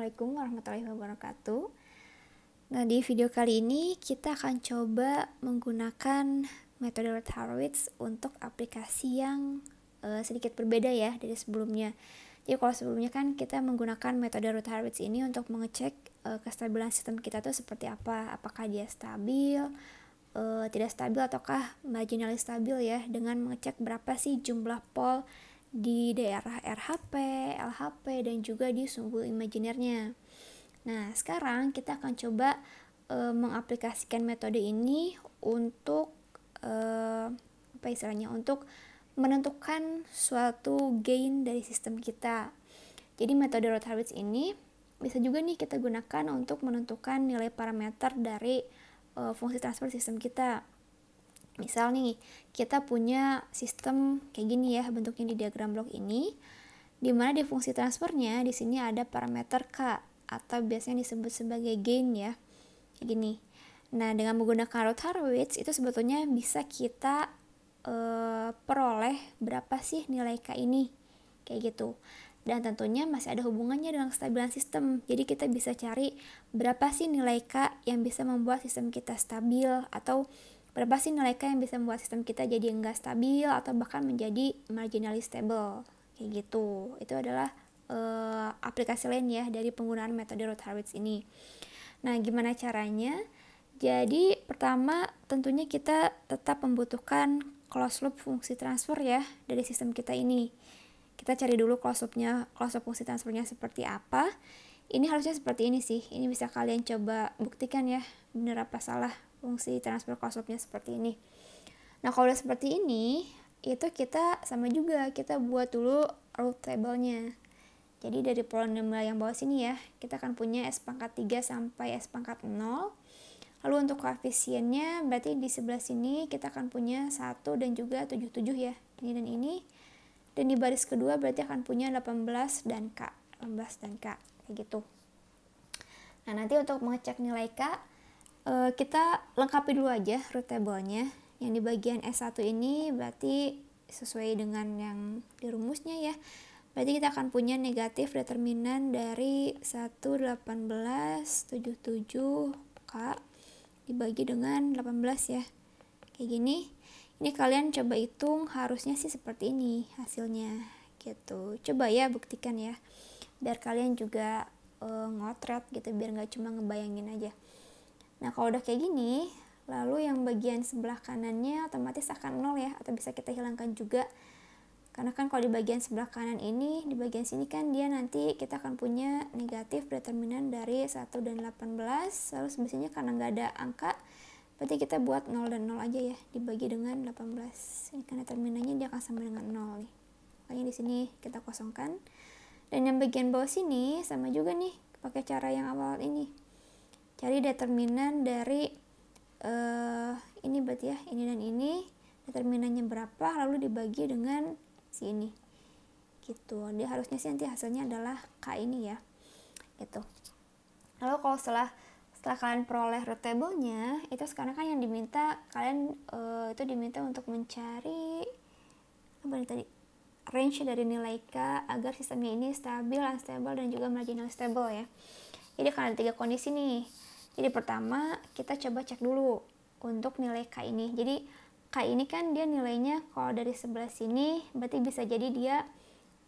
Assalamualaikum warahmatullahi wabarakatuh. Nah, di video kali ini kita akan coba menggunakan metode Routh-Harwitz untuk aplikasi yang sedikit berbeda ya dari sebelumnya. Jadi kalau sebelumnya kan kita menggunakan metode Routh-Harwitz ini untuk mengecek kestabilan sistem kita tuh seperti apa, apakah dia stabil, tidak stabil ataukah marginally stabil ya, dengan mengecek berapa sih jumlah pol di daerah RHP, LHP, dan juga di sumbu imajinernya. Nah, sekarang kita akan coba mengaplikasikan metode ini untuk untuk menentukan suatu gain dari sistem kita. Jadi metode Routh-Harwitz ini bisa juga nih kita gunakan untuk menentukan nilai parameter dari fungsi transfer sistem kita. Misal nih, kita punya sistem kayak gini ya, bentuknya di diagram blok ini, di mana di fungsi transfernya di sini ada parameter K atau biasanya disebut sebagai gain ya, kayak gini. Nah, dengan menggunakan Routh-Harwitz itu sebetulnya bisa kita peroleh berapa sih nilai K ini, kayak gitu. Dan tentunya masih ada hubungannya dengan kestabilan sistem. Jadi kita bisa cari berapa sih nilai K yang bisa membuat sistem kita stabil, atau berapa sih nilai K yang bisa membuat sistem kita jadi enggak stabil atau bahkan menjadi marginally stable, kayak gitu. Itu adalah aplikasi lain ya dari penggunaan metode Routh-Harwitz ini. Nah, gimana caranya? Jadi pertama tentunya kita tetap membutuhkan closed loop fungsi transfer ya dari sistem kita ini. Kita cari dulu closed loop fungsi transfernya seperti apa. Ini harusnya seperti ini sih. Ini bisa kalian coba buktikan ya, benar apa salah fungsi transfer closed loopnya seperti ini. Nah, kalau udah seperti ini, itu kita sama juga, kita buat dulu root table-nya. Jadi dari polinomial yang bawah sini ya, kita akan punya S pangkat 3 sampai S pangkat 0. Lalu untuk koefisiennya, berarti di sebelah sini kita akan punya 1 dan juga 77 ya, ini dan ini. Dan di baris kedua berarti akan punya 18 dan K, kayak gitu. Nah, nanti untuk mengecek nilai K, kita lengkapi dulu aja root table-nya. Yang di bagian S1 ini berarti sesuai dengan yang di rumusnya ya. Berarti kita akan punya negatif determinan dari 1,18,77 K dibagi dengan 18 ya. Kayak gini. Ini kalian coba hitung, harusnya sih seperti ini hasilnya gitu. Coba ya buktikan ya, biar kalian juga ngotret gitu, biar nggak cuma ngebayangin aja. Nah, kalau udah kayak gini, lalu yang bagian sebelah kanannya otomatis akan 0 ya, atau bisa kita hilangkan juga. Karena kan kalau di bagian sebelah kanan ini, di bagian sini kan dia nanti kita akan punya negatif determinan dari 1 dan 18, lalu sebesarnya karena nggak ada angka, berarti kita buat 0 dan 0 aja ya, dibagi dengan 18. Ini kan determinannya dia akan sama dengan 0 nih. Makanya di sini kita kosongkan. Dan yang bagian bawah sini sama juga nih, pakai cara yang awal ini. Cari determinan dari ini berarti ya, ini dan ini, determinannya berapa, lalu dibagi dengan si ini. Gitu. Dia harusnya sih nanti hasilnya adalah K ini ya. Gitu. Lalu kalau setelah kalian peroleh root table-nya, itu sekarang kan yang diminta kalian itu diminta untuk mencari apa nih tadi, range dari nilai K agar sistemnya ini stabil, unstable, dan juga marginal stable ya. Jadi kan ada 3 kondisi nih. Jadi pertama kita coba cek dulu untuk nilai K ini. Jadi K ini kan dia nilainya kalau dari sebelah sini berarti bisa jadi dia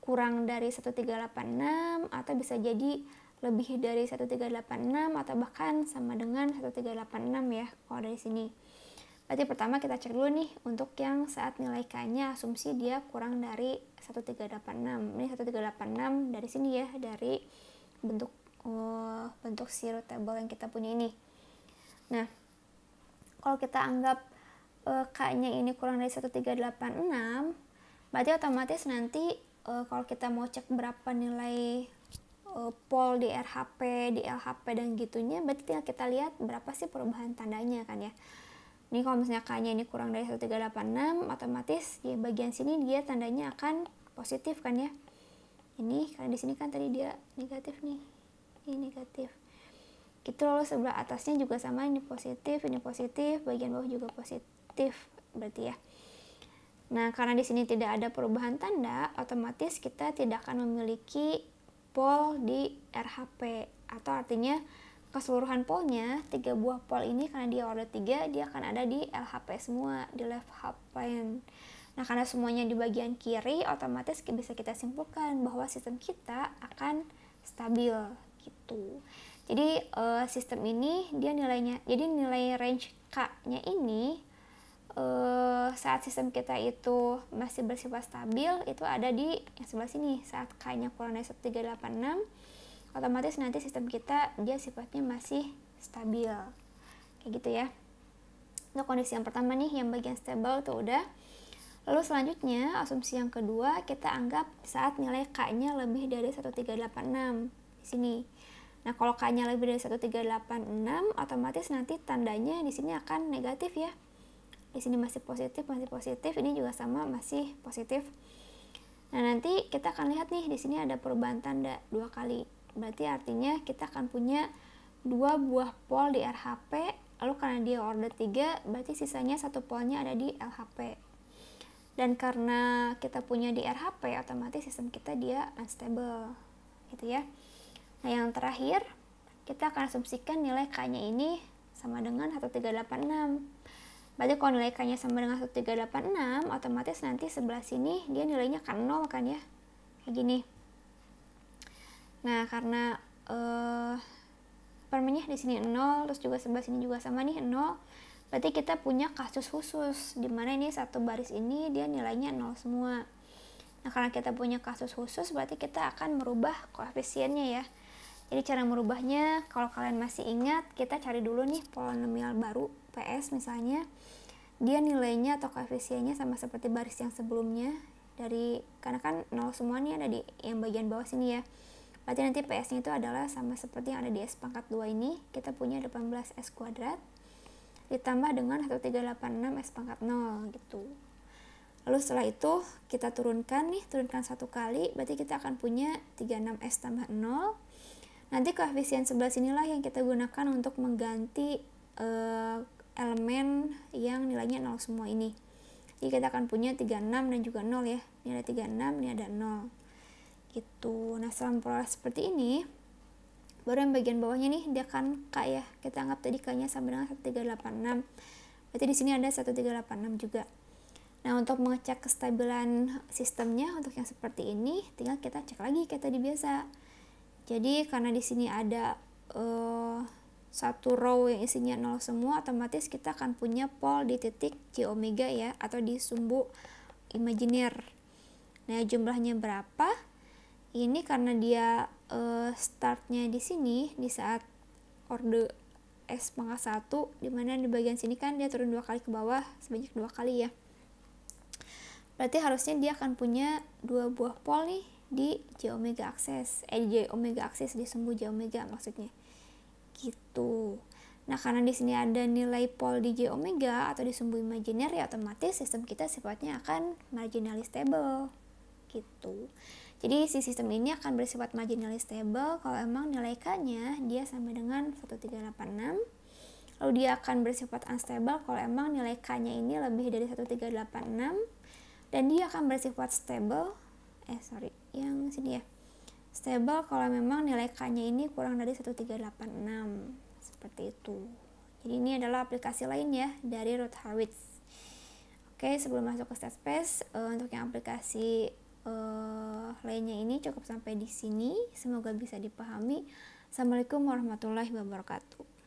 kurang dari 1386 atau bisa jadi lebih dari 1386 atau bahkan sama dengan 1386 ya kalau dari sini. Berarti pertama kita cek dulu nih untuk yang saat nilai K-nya asumsi dia kurang dari 1386. Ini 1386 dari sini ya, dari bentuk si root table yang kita punya ini. Nah, kalau kita anggap K-nya ini kurang dari 1386, berarti otomatis nanti kalau kita mau cek berapa nilai pol di RHP, di LHP dan gitunya, berarti tinggal kita lihat berapa sih perubahan tandanya kan ya. Ini kalau misalnya K-nya ini kurang dari 1386, otomatis di bagian sini dia tandanya akan positif kan ya. Ini karena di sini kan tadi dia negatif nih. Ini negatif. Gitu, lalu sebelah atasnya juga sama, ini positif, bagian bawah juga positif berarti ya. Nah, karena di sini tidak ada perubahan tanda, otomatis kita tidak akan memiliki pol di RHP, atau artinya keseluruhan polnya 3 buah pol ini karena dia order 3, dia akan ada di LHP semua, di left half plane. Nah, karena semuanya di bagian kiri, otomatis bisa kita simpulkan bahwa sistem kita akan stabil gitu. Jadi sistem ini dia nilainya, jadi nilai range K-nya ini saat sistem kita itu masih bersifat stabil itu ada di yang sebelah sini. Saat K-nya kurang dari 1386, otomatis nanti sistem kita dia sifatnya masih stabil kayak gitu ya. Itu kondisi yang pertama nih, yang bagian stable tuh udah. Lalu selanjutnya asumsi yang kedua, kita anggap saat nilai K-nya lebih dari 1386 di sini. Nah, kalau K-nya lebih dari 1386, otomatis nanti tandanya di sini akan negatif ya. Di sini masih positif, ini juga sama masih positif. Nah, nanti kita akan lihat nih di sini ada perubahan tanda 2 kali. Berarti artinya kita akan punya 2 buah pol di RHP, lalu karena dia order 3, berarti sisanya 1 polnya ada di LHP. Dan karena kita punya di RHP, otomatis sistem kita dia unstable gitu ya. Nah, yang terakhir kita akan asumsikan nilai K-nya ini sama dengan 1386. Berarti kalau nilai K-nya sama dengan 1386, otomatis nanti sebelah sini dia nilainya kan 0 kan ya, kayak gini. Nah, karena permennya di sini 0, terus juga sebelah sini juga sama nih 0, berarti kita punya kasus khusus dimana ini satu baris ini dia nilainya 0 semua. Nah, karena kita punya kasus khusus, berarti kita akan merubah koefisiennya ya. Jadi cara merubahnya, kalau kalian masih ingat, kita cari dulu nih polinomial baru PS misalnya, dia nilainya atau koefisiennya sama seperti baris yang sebelumnya, karena kan 0 semua nih ada di yang bagian bawah sini ya. Berarti nanti PS-nya itu adalah sama seperti yang ada di S pangkat 2 ini, kita punya 18S kuadrat ditambah dengan 1386 S pangkat 0 gitu. Lalu setelah itu kita turunkan 1 kali, berarti kita akan punya 36S tambah 0. Nanti koefisien sebelah sinilah yang kita gunakan untuk mengganti elemen yang nilainya 0 semua ini. Jadi kita akan punya 36 dan juga 0 ya. Ini ada 36, ini ada 0. Gitu. Nah, setelah memperoleh seperti ini, baru yang bagian bawahnya nih dia kan K ya. Kita anggap tadi K-nya sama dengan 1386. Berarti di sini ada 1386 juga. Nah, untuk mengecek kestabilan sistemnya untuk yang seperti ini, tinggal kita cek lagi kayak tadi biasa. Jadi karena di sini ada satu row yang isinya 0 semua, otomatis kita akan punya pol di titik J omega ya, atau di sumbu imajiner. Nah, jumlahnya berapa? Ini karena dia startnya di sini di saat order S pangkat 1, dimana di bagian sini kan dia turun 2 kali ke bawah, sebanyak 2 kali ya. Berarti harusnya dia akan punya 2 buah pol nih di J omega akses, di sumbu J omega maksudnya gitu. Nah, karena di sini ada nilai pol di J omega atau di sumbu imajiner ya, otomatis sistem kita sifatnya akan marginally stable gitu. Jadi si sistem ini akan bersifat marginally stable kalau emang nilai K-nya dia sama dengan 1386. Lalu dia akan bersifat unstable kalau emang nilai K-nya ini lebih dari 1386, dan dia akan bersifat stable yang sini ya, stable kalau memang nilai K-nya ini kurang dari 1386 seperti itu. Jadi ini adalah aplikasi lain ya dari Routh-Hurwitz. Oke, sebelum masuk ke state space, untuk yang aplikasi lainnya ini cukup sampai di sini. Semoga bisa dipahami. Assalamualaikum warahmatullahi wabarakatuh.